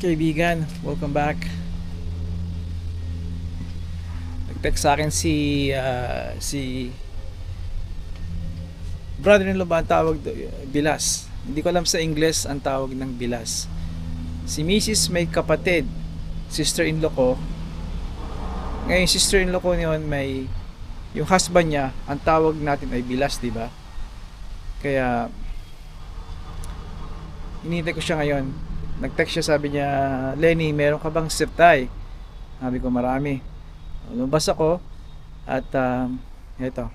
Kaibigan, welcome back. Nag-text sa akin si brother-in-law ba ang tawag Bilas. Hindi ko alam sa Ingles ang tawag ng Bilas. Si Mrs. may kapatid, sister-in-law ko. Ngayon sister-in-law ko niyon may yung husband niya, ang tawag natin ay Bilas, di ba? Kaya hinihintay ko siya ngayon. Nag-text siya, sabi niya, Lenny, meron ka bang zip tie? Sabi ko, marami. Lumabas ako at ito.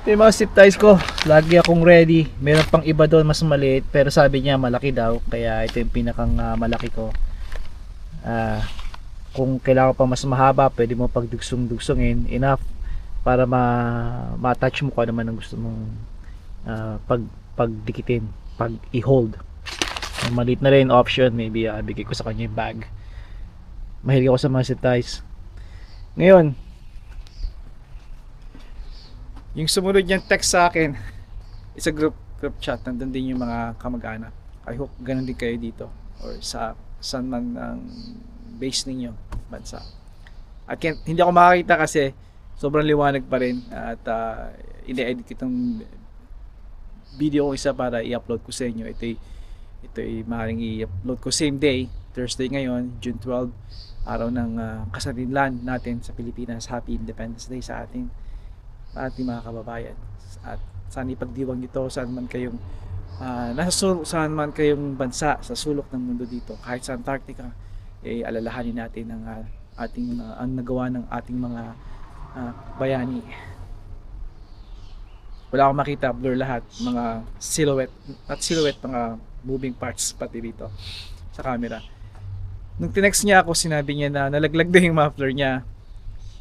Ito yung mga zip ties ko. Lagi akong ready. Meron pang iba doon mas maliit, pero sabi niya malaki daw. Kaya ito yung pinakang malaki ko. Kung kailangan pa mas mahaba, pwede mo pagdugsong-dugsongin enough para ma-touch mo kung ano man ang gusto mong pagdikitin, pag i-hold. Maliit na rin option, maybe bigay ko sa kanya yung bag. Mahilig ako sa mga zip ties. Ngayon, yung sumunod niyang text sa akin, it's a group chat, nandun din yung mga kamag-anak. I hope ganun din kayo dito or sa saan man ang base ninyo, bansa. At hindi ako makakita kasi sobrang liwanag pa rin at ine-edit kitong video ko isa para i-upload ko sa inyo. Ito ay maaaring i-upload ko same day, Thursday ngayon, June 12, araw ng kasarinlan natin sa Pilipinas. Happy Independence Day sa ating mga kababayan. At sana ipagdiwang nito saan man kayong saan man kayong bansa sa sulok ng mundo dito, kahit sa Antarctica, alalahanin natin ang ang nagawa ng ating mga bayani. Wala akong makita, blur lahat, mga silhouette, not silhouette, mga moving parts pati dito sa camera. Nung tinext niya ako, sinabi niya na nalaglag na yung muffler niya.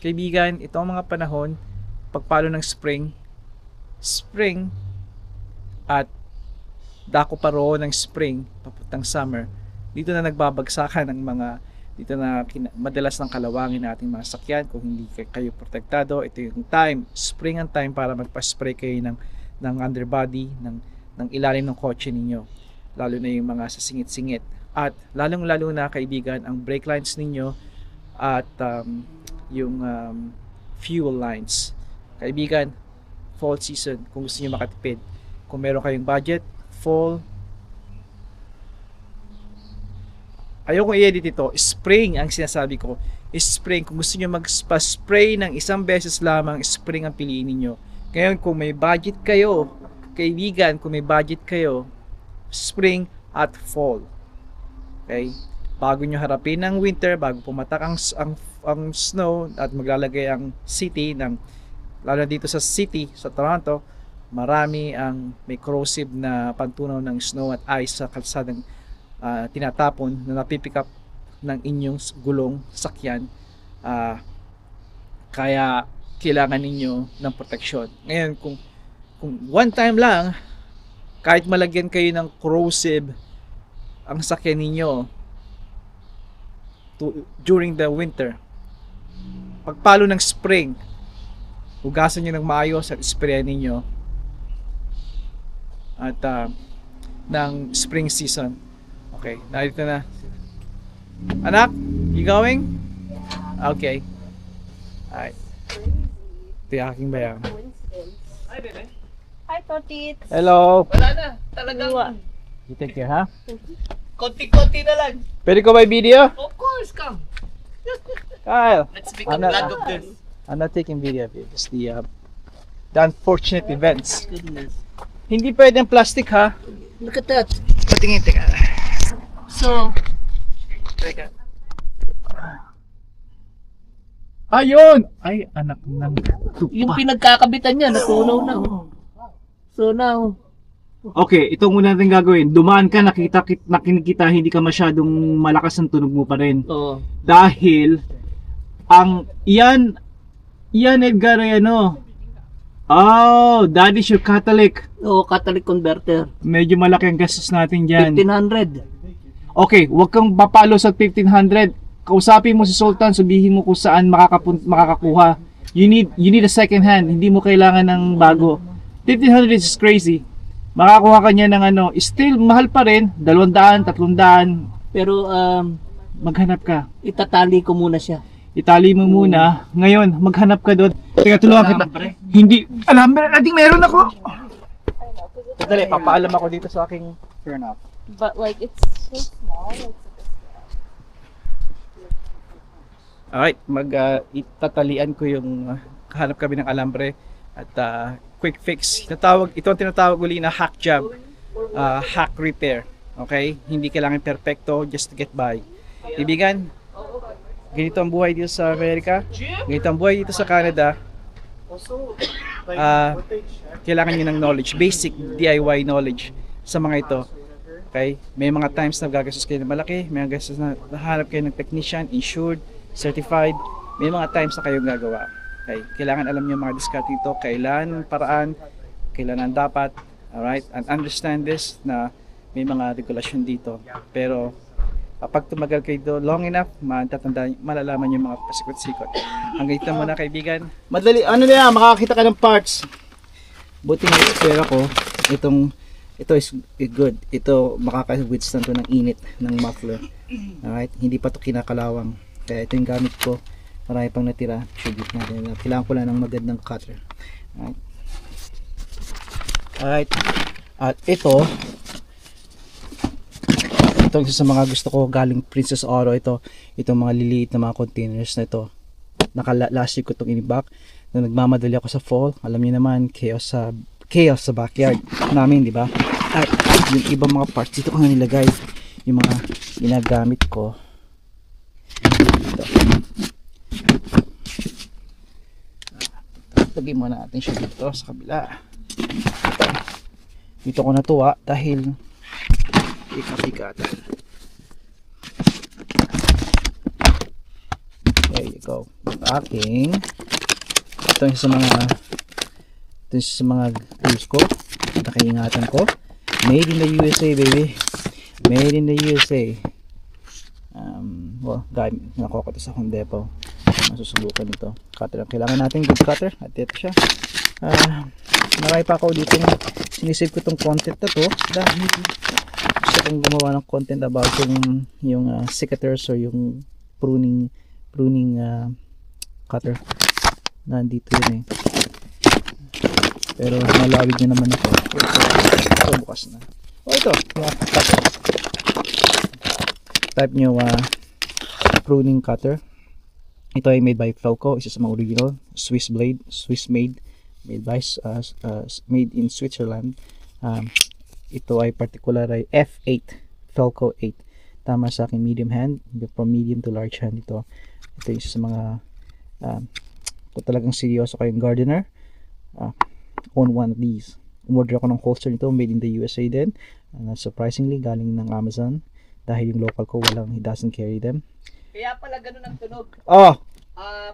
Kaibigan, ito ang mga panahon, pagpalo ng spring at dako pa roon ng spring, papuntang summer, dito na nagbabagsakan ng dito na madalas ng kalawangin nating mga sakyan. Kung hindi kayo protektado, ito yung time, spring ang time para magpa-spray kayo ng underbody, ng ilalim ng kotse ninyo, lalo na yung mga sa singit-singit, at lalong lalo na kaibigan ang brake lines ninyo at yung fuel lines. Kaibigan, fall season, kung gusto niyo makatipid, kung meron kayong budget, fall. Ayoko i-edit ito. Spring ang sinasabi ko. Spring. Kung gusto nyo mag-spray ng isang beses lamang, spring ang piliin niyo. Ngayon, kung may budget kayo, kaibigan, kung may budget kayo, spring at fall. Okay? Bago nyo harapin ang winter, bago pumatak ang snow at maglalagay ang city lalo dito sa city, sa Toronto, may corrosive na pantunaw ng snow at ice sa kalsadang tinatapon na napipick up ng inyong gulong sakyan, kaya kailangan ninyo ng proteksyon. Ngayon, kung one time lang, kahit malagyan kayo ng corrosive ang sakyan ninyo during the winter, pagpalo ng spring, hugasan nyo ng maayos at sprayan ninyo at ng spring season. Okay, narito na. Anak, you going? Okay. Alright. Ito yung aking bayan. Hi, bebe. Hi, Totit. Hello. Wala na. Talagang You take care, ha? konti-konti na lang. Pwede ko ba video? Of course, come. Kyle. Let's make a vlog of this. I'm not taking video of it. Just the unfortunate events. Goodness. Hindi pwedeng plastic, ha? Look at that. Patingin, teka. So, Teka. Ayun! Ay, anak ng yung tupa. pinagkakabitan niya, natunaw na. So now, Okay, ito muna natin gagawin. Dumaan ka, nakikita, hindi ka masyadong malakas ang tunog mo pa rin. oh, Dahil, yan Edgar ay ano. Oh, that is your catalytic. catalytic converter. Medyo malaki ang gastos natin dyan. 1500. Okay, huwag kang papalo sa 1500. Kausapin mo si Sultan, sabihin mo kung saan makakakuha. You need a second hand. Hindi mo kailangan ng bago. 1500 is crazy. makakuha ka niya ng ano, still mahal pa rin, 200, 300, Pero maghanap ka. itatali ko muna siya. Itali mo muna. Ngayon, maghanap ka doon. Teka, tulungan kita. Hindi, alambre, I think meron ako. Dali, papaalam ako dito sa aking turn off. But like it's so small. Alright, itatalian ko yung kahanap kami ng alambre at quick fix. Ito ang tinatawag uli na hack job, hack repair. Okay? Hindi kailangan perfecto just to get by. Ibigan, ganito ang buhay dito sa Amerika, ganito ang buhay dito sa Canada. Kailangan nyo ng knowledge, basic DIY knowledge sa mga ito. Okay? May mga times na gagastos kayo ng malaki, may mga gastos na nahanap kayo ng technician, insured, certified, may mga times na kayong gagawa. Okay? Kailangan alam niyo mga discard ito, kailan paraan, kailan dapat, alright? And understand this na may mga regulasyon dito. Pero kapag tumagal kayo dito long enough, malalaman yung mga pasikot-sikot. Hanggang ito muna kaibigan. Madali, ano na yan, makakita ka ng parts. Buti nga spare ako, ito is good. Ito makaka-withstand to ng init ng muffler. Alright, hindi pa to kinakalawang. Kaya ito yung gamit ko. Marami pang natira. Tribute natin. Kailangan ko lang ng magandang cutter. Alright. At ito isa sa mga gusto ko galing Princess Oro. Itong mga liliit na mga containers na ito. Last year ko itong inibak. Nung nagmamadali ako sa fall, alam niyo naman, chaos sa backyard namin, di ba? At yung ibang mga parts dito ko nga nilagay. Yung mga ginagamit ko. Lagay muna natin siya dito sa kabila. Dito ko natuwa dahil ikapikatan. There you go. Yung aking ito sa mga tools ko, nakaingatan ko. Made in the USA, baby. Made in the USA. Well, nakuha ko ito sa Home Depot. Masusubukan ito. Cutter ang kailangan natin, good cutter. At ito siya. Marami pa ako dito. Sinisave ko itong content na to dahil gusto kong gumawa ng content about yung secateurs or yung pruning cutter. Nandito yun eh. Pero malawig na naman ako. So bukas na. Ito. Cutter. Type nyo pruning cutter. Ito ay made by Felco, isa sa mga original Swiss blade, Swiss made in Switzerland. Ito ay particular ay F8, Felco 8. Tama sa akin medium hand, from medium to large hand ito. Ito yung isa sa mga ito talagang seryoso kayong gardener. Own one of these. Umorder ako ng holster nito, made in the USA din. Surprisingly, galing ng Amazon. Dahil yung local ko, he doesn't carry them. Kaya pala ganun ang tunog. Oh!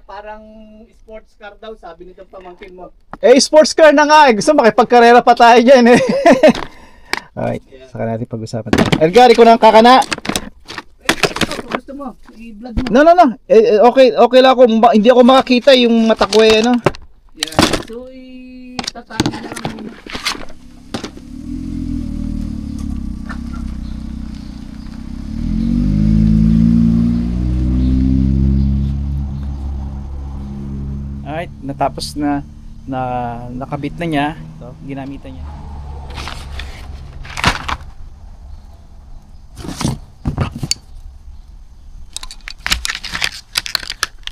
Parang sports car daw, sabi nitong pamangkin mo. Sports car na nga. Gusto makipagkarera pa tayo dyan eh. Alright, saka natin pag-usapan. Edgar, ikaw na ang kakana. Gusto mo, i-vlog mo. No. Okay lang ako. Hindi ako makakita yung mata ko eh, ano? Yeah. So, itatalo na lang muna. Alright, natapos na nakabit na niya. Ito, ginamitan niya.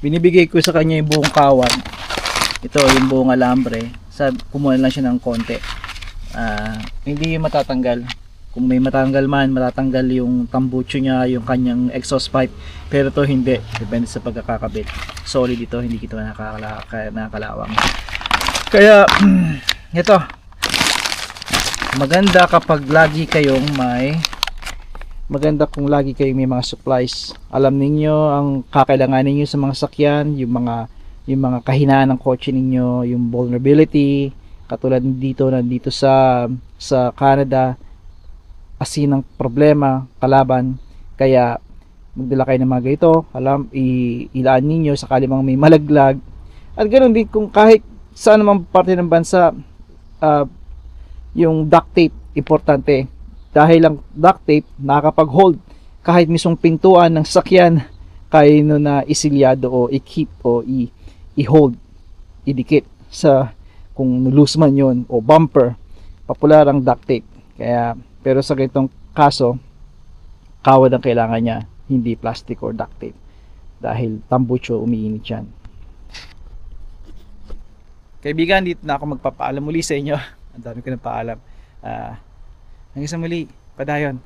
Binibigay ko sa kanya yung buong kawan. Ito, yung buong alambre. Kumuha lang siya ng konti. Hindi yung matatanggal. Kung may matatanggal man, matatanggal yung tambucho niya, yung kanyang exhaust pipe. Pero to hindi. Depende sa pagkakakabit. Solid ito, hindi kita nakakalawang. Kaya, ito. Maganda kapag lagi kayong maganda kung lagi kayong may mga supplies. Alam ninyo ang kakailanganin niyo sa mga sakyan, yung mga kahinaan ng kotse ninyo, yung vulnerability, katulad nandito sa Canada, asin ng problema, kalaban. Kaya magdala kayo ng mga ganito, ilaan ninyo sakali mang may malaglag. At ganoon din kung kahit saan naman parte ng bansa, yung duct tape importante. Dahil ang duct tape nakakapag-hold kahit mismong pintuan ng sasakyan, kaya nyo na isilyado o i-keep o i-hold, idikit sa kung nulus man yun o bumper. Popular ang duct tape. Kaya, pero sa ganitong kaso, kawad ang kailangan niya, hindi plastic or duct tape. Dahil tambucho, umiinit yan. Kaibigan, dito na ako magpapaalam muli sa inyo. Ang dami ko na paalam. Hanggang sa muli, padayon.